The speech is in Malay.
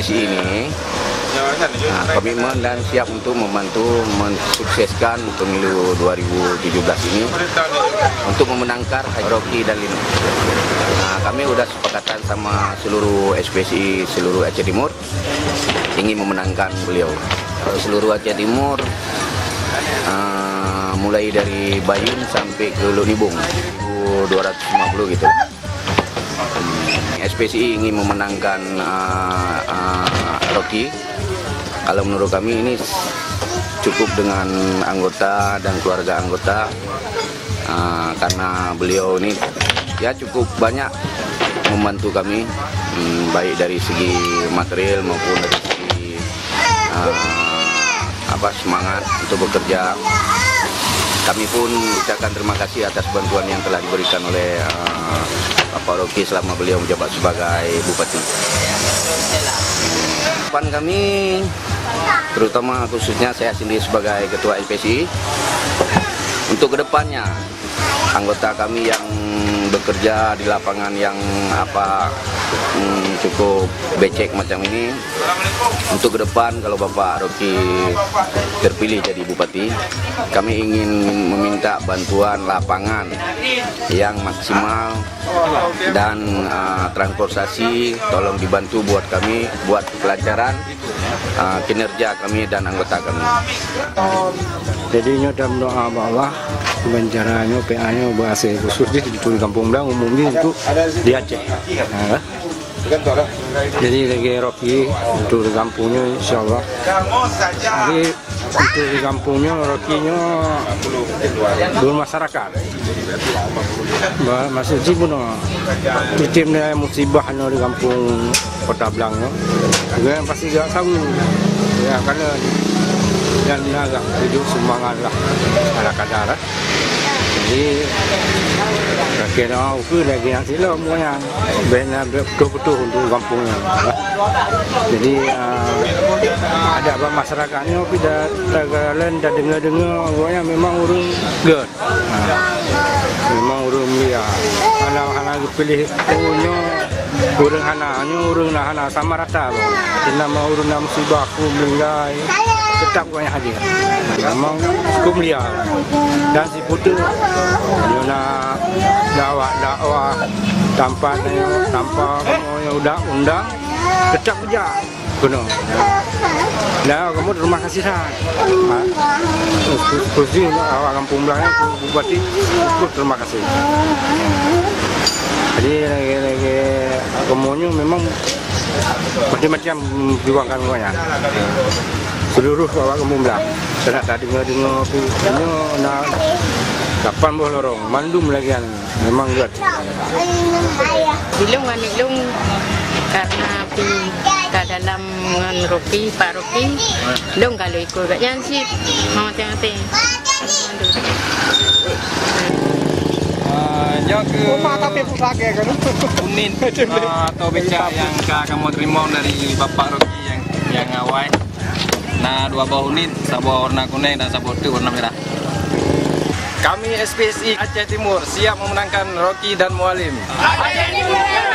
SPSI ini komitmen dan siap untuk membantu mensukseskan pemilu 2017 ini untuk memenangkan Rocky dan Lino. Kami sudah sepakatan sama seluruh SPSI seluruh Aceh Timur ingin memenangkan beliau. Seluruh Aceh Timur mulai dari Bayun sampai ke Lunibung 250 gitu. SPSI ingin memenangkan Rocky. Kalau menurut kami ini cukup dengan anggota dan keluarga anggota karena beliau ini ya cukup banyak membantu kami baik dari segi material maupun dari segi semangat untuk bekerja. Kami pun ucapkan terima kasih atas bantuan yang telah diberikan oleh Bapak Rocky selama beliau menjabat sebagai Bupati. Harapan kami, terutama khususnya saya sendiri sebagai Ketua SPSI, untuk kedepannya anggota kami yang bekerja di lapangan yang cukup becek macam ini, untuk ke depan kalau Bapak Rocky terpilih jadi Bupati, kami ingin meminta bantuan lapangan yang maksimal dan transportasi tolong dibantu buat kami, buat kelancaran kinerja kami dan anggota kami. Jadi nyodam doa bahwa bencaranya PA-nya bahasa khusus di Kampung Blang umumnya itu di Aceh. Jadi lagi Rocky untuk di kampungnya insya Allah. Jadi untuk di kampungnya Rocky-nya bermasyarakat. Masih sibuk di timnya musibahnya di kampung Kota Blangnya. Juga pasti gak tahu ya karena dan agak hidup semangat lah ala kadar. Jadi kira aku lagi yang sila semuanya benar betul-betul untuk kampungnya. Jadi ada apa masyarakatnya tidak tergalen dan dengar-dengar pokoknya memang urung good. Memang urung dia. Anak-anak pilih punya urung hananya urung hana sama rata. Nama urung nama musibah aku meninggal. Tetap banyak hadir. Memang cukup mulia. Dan si putu dia nak dakwah tanpa kamu undang tetap kerja guna. Nah, kamu terima kasih sangat. Khusus awak Kampung Blang Bupati terima kasih. Jadi lagi kemuanya memang macam-macam perjuangan semuanya. Seluruh awak Kampung Blang. Saya tak dengar punya nak kapan boleh lorong mandum lagi kan memang good. Dilung karena kita dalam Rocky Pak Rocky dong kalau ikut gaknya sih mau tengah-teng. Unin atau becak yang kamu terima dari Bapak Rocky yang awal. Nah, 2 buah unit, satu warna kuning dan satu warna merah. Kami SPSI Aceh Timur siap memenangkan Rocky dan Mualim. Aceh Timur!